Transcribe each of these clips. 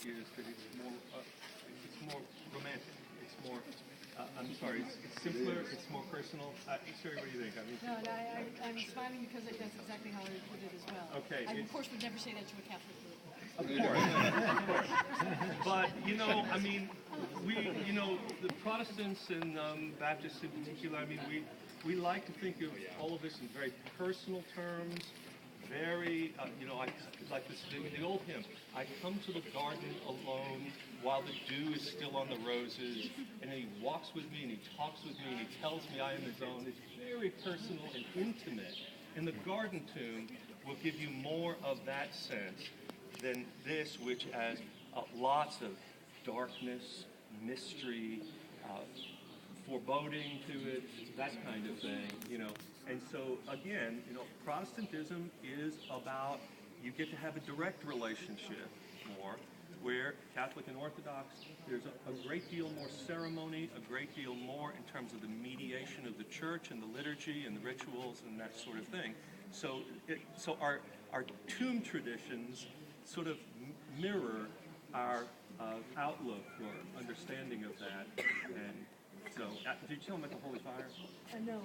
is that it's more romantic. It's more. I'm sorry. It's simpler. It's more personal. Sherry, what do you think? I mean, No, I'm smiling because that's exactly how I would put it as well. Okay. I, of course, would never say that to a Catholic group. Of course. But, I mean, the Protestants and Baptists in particular, I mean, we like to think of all of this in very personal terms, very, like the old hymn, I come to the garden alone while the dew is still on the roses, and then he walks with me and he talks with me and he tells me I am his own. It's very personal and intimate. And the garden tomb will give you more of that sense than this, which has lots of darkness, mystery, foreboding to it, that kind of thing, And so, again, Protestantism is about, you get to have a direct relationship more, where Catholic and Orthodox, there's a great deal more ceremony, a great deal more in terms of the mediation of the church and the liturgy and the rituals and that sort of thing. So our tomb traditions sort of mirror our outlook or understanding of that. And so, did you tell them at the Holy Fire? No,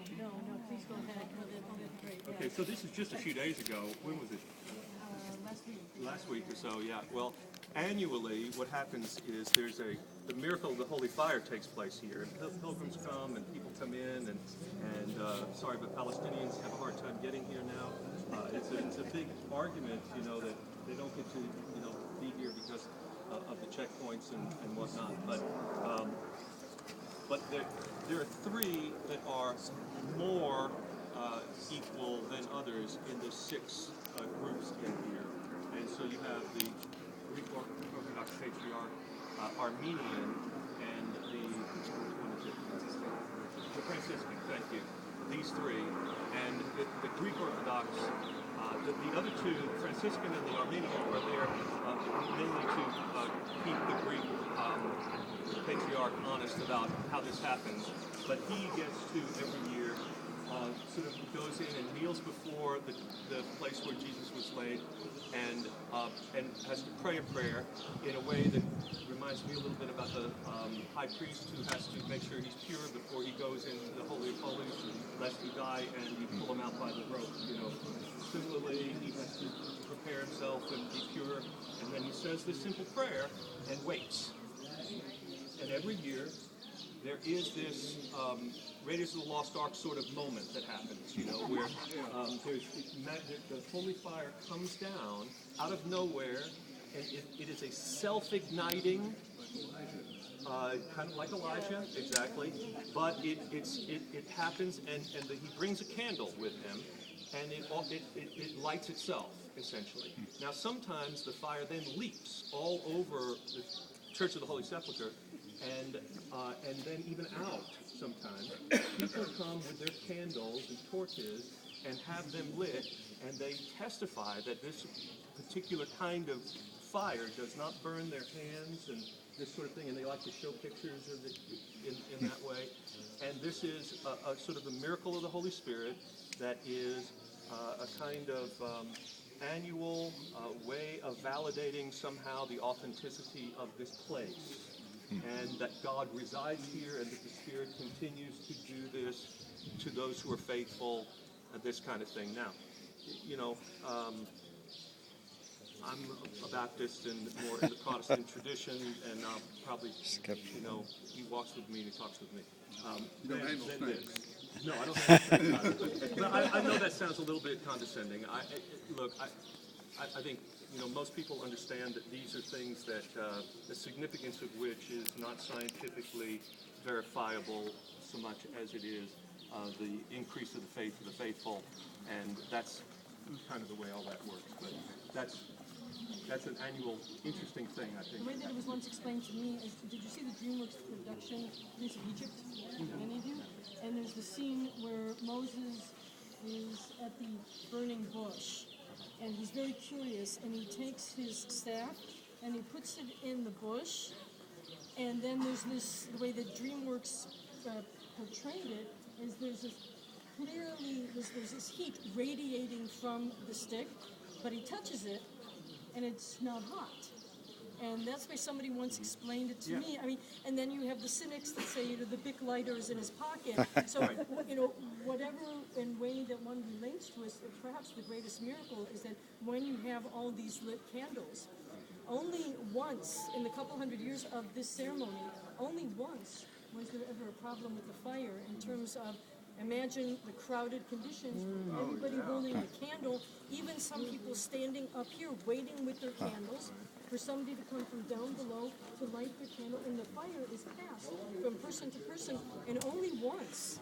please go ahead. No, that'd be great. Yeah. Okay, so this is just a few days ago. When was it? Last week. Last week or so, yeah. Well, annually, what happens is the miracle of the Holy Fire takes place here. And pilgrims come and people come in, and sorry, but Palestinians have a hard time getting here now. It's a big argument, that they don't get to, be here because of the checkpoints and whatnot. But there are three that are more equal than others in the six groups in here. And so you have the Greek Orthodox Patriarch, Armenian, and the Franciscan, thank you. These three. And the Greek Orthodox, the other two, the Franciscan and the Armenian, are there mainly to keep the Greek Patriarch honest about how this happens. But he gets to, every year, sort of goes in and kneels before the place where Jesus was laid and has to pray a prayer in a way that reminds me a little bit about the high priest who has to make sure he's pure before he goes into the Holy of Holies, lest he die and you pull him out by the rope, Similarly, he has to prepare himself and be pure, and then he says this simple prayer and waits. And every year, there is this Raiders of the Lost Ark sort of moment that happens, where the Holy Fire comes down out of nowhere, and it is a self-igniting, kind of like Elijah, exactly, but it happens, and he brings a candle with him, and it lights itself, essentially. Now, sometimes the fire then leaps all over the Church of the Holy Sepulchre, and then even out sometimes. People come with their candles and torches and have them lit, and they testify that this particular kind of fire does not burn their hands and this sort of thing, and they like to show pictures of it in that way. And this is a sort of a miracle of the Holy Spirit that is a kind of annual way of validating somehow the authenticity of this place. And that God resides here and that the Spirit continues to do this to those who are faithful, this kind of thing. Now, I'm a Baptist and more in the Protestant tradition, and I'll probably, he walks with me and he talks with me. Than this. No, I don't have but I know that sounds a little bit condescending. I think most people understand that these are things that the significance of which is not scientifically verifiable so much as it is the increase of the faith of the faithful, and that's kind of the way all that works. But that's an annual interesting thing, I think. The way that it was once explained to me is, did you see the DreamWorks production, Prince of Egypt? Any of you? And there's the scene where Moses is at the burning bush, and he's very curious, and he takes his staff and he puts it in the bush, and then there's this, the way that DreamWorks portrayed it, is there's this heat radiating from the stick, but he touches it, and it's not hot. And that's why somebody once explained it to me. I mean, and then you have the cynics that say, the Bic lighter is in his pocket. So, whatever and way that one relates to us, perhaps the greatest miracle is that when you have all these lit candles, only once in the couple hundred years of this ceremony, only once was there ever a problem with the fire in terms of, imagine the crowded conditions, everybody holding a candle, even some people standing up here waiting with their candles for somebody to come from down below to light their candle, and the fire is passed from person to person, and only once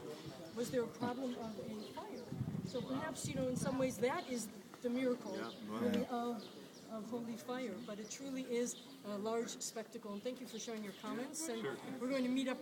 was there a problem of a fire. So perhaps, in some ways that is the miracle really of holy fire, but it truly is a large spectacle. And thank you for sharing your comments, and we're going to meet up